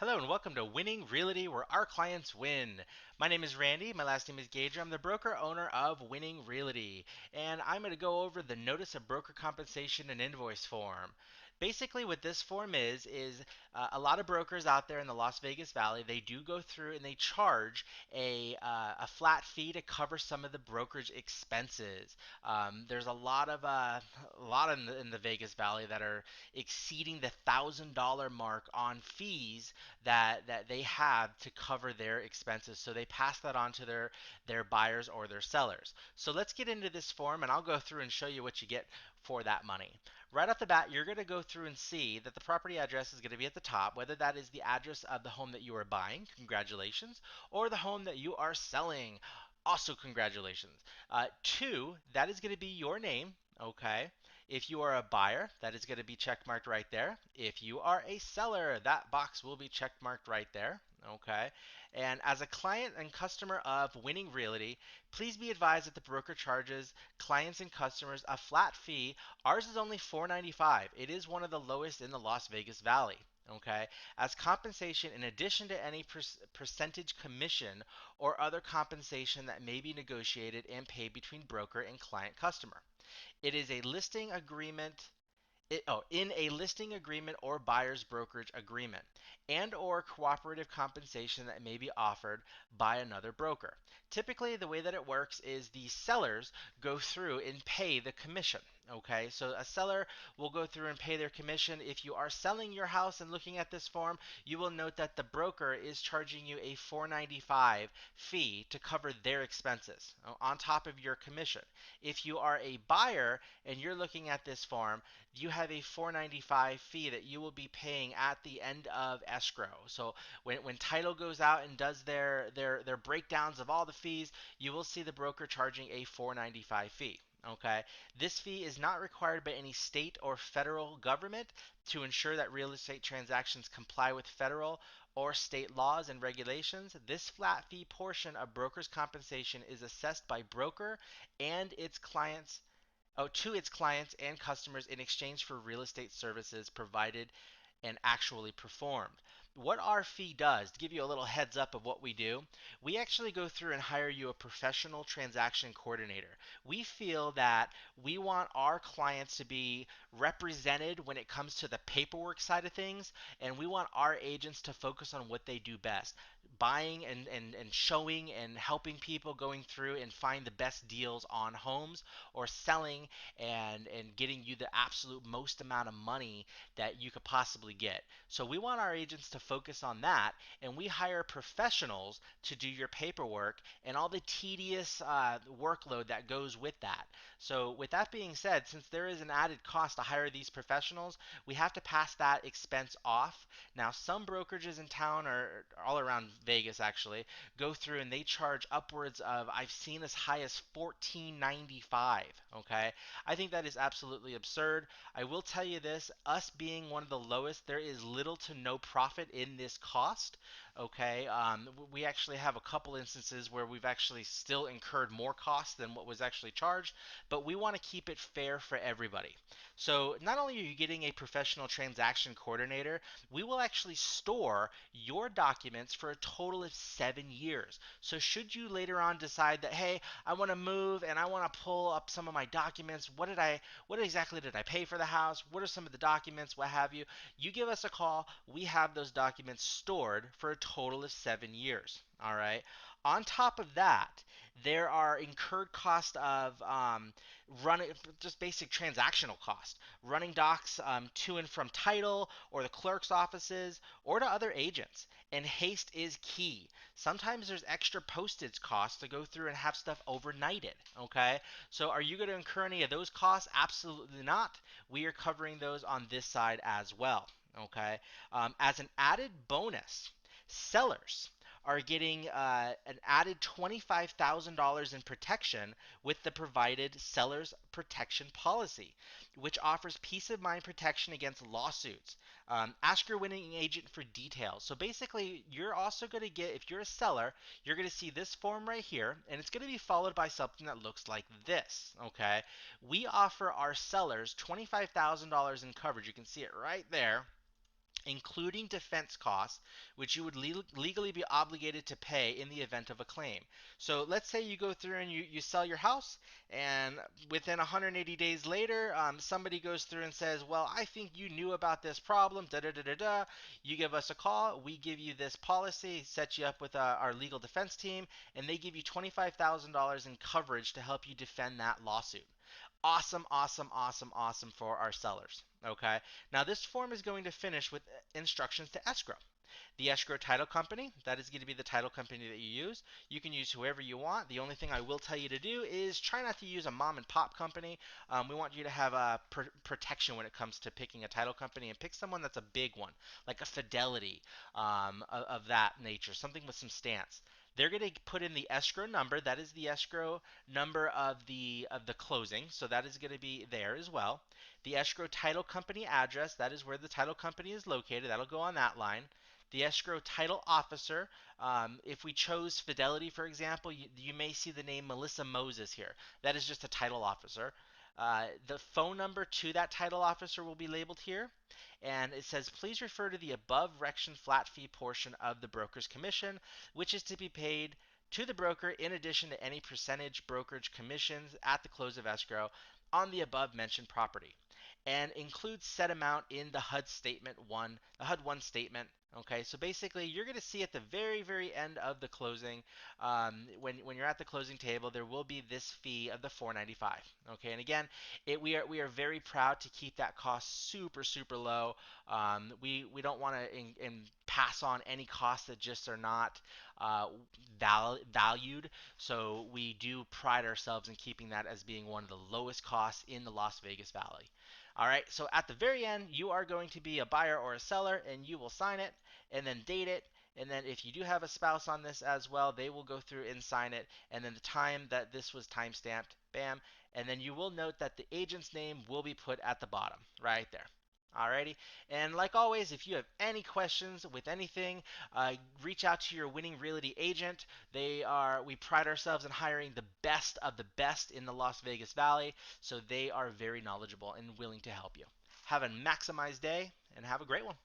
Hello and welcome to Winning Realty, where our clients win. My name is Randy. My last name is Gager. I'm the broker owner of Winning Realty, and I'm going to go over the Notice of Broker Compensation and Invoice form. Basically, what this form is a lot of brokers out there in the Las Vegas Valley. They do go through and they charge a flat fee to cover some of the brokerage expenses. There's a lot in the Vegas Valley that are exceeding the $1,000 mark on fees that they have to cover their expenses. So they pass that on to their buyers or their sellers. So let's get into this form and I'll go through and show you what you get for that money. Right off the bat, you're going to go through and see that the property address is going to be at the top, whether that is the address of the home that you are buying, congratulations, or the home that you are selling. Also, congratulations. Two, that is going to be your name. Okay. If you are a buyer, that is going to be checkmarked right there. If you are a seller, that box will be checkmarked right there. Okay. And as a client and customer of Winning Realty, please be advised that the broker charges clients and customers a flat fee. Ours is only $4.95. It is one of the lowest in the Las Vegas Valley. Okay, as compensation in addition to any percentage commission or other compensation that may be negotiated and paid between broker and client customer. It is a listing agreement in a listing agreement or buyer's brokerage agreement and or cooperative compensation that may be offered by another broker. Typically the way that it works is the sellers go through and pay the commission. Okay, so a seller will go through and pay their commission. If you are selling your house and looking at this form, you will note that the broker is charging you a $4.95 fee to cover their expenses on top of your commission. If you are a buyer and you're looking at this form, you have a $4.95 fee that you will be paying at the end of escrow. So when title goes out and does their breakdowns of all the fees, you will see the broker charging a $4.95 fee. Okay, this fee is not required by any state or federal government to ensure that real estate transactions comply with federal or state laws and regulations. This flat fee portion of broker's compensation is assessed by broker and its clients to its clients and customers in exchange for real estate services provided and actually performed. What our fee does, to give you a little heads up of what we do, we actually go through and hire you a professional transaction coordinator. We feel that we want our clients to be represented when it comes to the paperwork side of things, and we want our agents to focus on what they do best, buying and showing and helping people going through and find the best deals on homes, or selling and getting you the absolute most amount of money that you could possibly get. So we want our agents to focus on that, and we hire professionals to do your paperwork and all the tedious workload that goes with that. So with that being said, since there is an added cost to hire these professionals, we have to pass that expense off. Now, some brokerages in town, or all around Vegas actually, go through and they charge upwards of, I've seen as high as $14.95. Okay, I think that is absolutely absurd. I will tell you this, us being one of the lowest, there is little to no profit in this cost. Okay, we actually have a couple instances where we've actually still incurred more costs than what was actually charged, but we want to keep it fair for everybody. So not only are you getting a professional transaction coordinator, we will actually store your documents for a total of 7 years. So should you later on decide that, hey, I want to move and I want to pull up some of my documents, what exactly did I pay for the house? What are some of the documents? What have you? You give us a call. We have those documents stored for a total of 7 years. All right. On top of that, there are incurred cost of running, just basic transactional cost, running docs to and from title or the clerk's offices or to other agents. And haste is key. Sometimes there's extra postage costs to go through and have stuff overnighted. Okay, so are you going to incur any of those costs? Absolutely not. We are covering those on this side as well. Okay, as an added bonus, sellers are getting an added $25,000 in protection with the provided seller's protection policy, which offers peace of mind protection against lawsuits. Ask your winning agent for details. So basically, you're also going to get, if you're a seller, you're going to see this form right here, and it's going to be followed by something that looks like this. Okay, we offer our sellers $25,000 in coverage. You can see it right there. including defense costs, which you would legally be obligated to pay in the event of a claim. So let's say you go through and you sell your house, and within 180 days later, somebody goes through and says, well, I think you knew about this problem, da da da da da. You give us a call, we give you this policy, set you up with our legal defense team, and they give you $25,000 in coverage to help you defend that lawsuit. Awesome, awesome, awesome, awesome for our sellers. Okay. Now this form is going to finish with instructions to escrow. The escrow title company, that is going to be the title company that you use. You can use whoever you want. The only thing I will tell you to do is try not to use a mom and pop company. We want you to have a protection when it comes to picking a title company, and pick someone that's a big one, like a Fidelity, of that nature, something with some stance. They're going to put in the escrow number. That is the escrow number of the closing. So that is going to be there as well. The escrow title company address. That is where the title company is located. That'll go on that line. The escrow title officer. If we chose Fidelity, for example, you may see the name Melissa Moses here. That is just a title officer. The phone number to that title officer will be labeled here. And it says, please refer to the above Rection flat fee portion of the broker's commission, which is to be paid to the broker in addition to any percentage brokerage commissions at the close of escrow on the above mentioned property, and includes said amount in the HUD 1 statement. Okay, so basically you're going to see at the very, very end of the closing, when you're at the closing table, there will be this fee of the $495. Okay, and again, we are very proud to keep that cost super, super low. We don't want to pass on any costs that just are not valued. So we do pride ourselves in keeping that as being one of the lowest costs in the Las Vegas Valley. All right, so at the very end, you are going to be a buyer or a seller, and you will sign it and then date it. And then if you do have a spouse on this as well, they will go through and sign it. And then the time that this was time stamped, bam. And then you will note that the agent's name will be put at the bottom right there. Alrighty, and like always, if you have any questions with anything, reach out to your Winning Realty agent. We pride ourselves in hiring the best of the best in the Las Vegas Valley, so they are very knowledgeable and willing to help you. Have a maximized day and have a great one.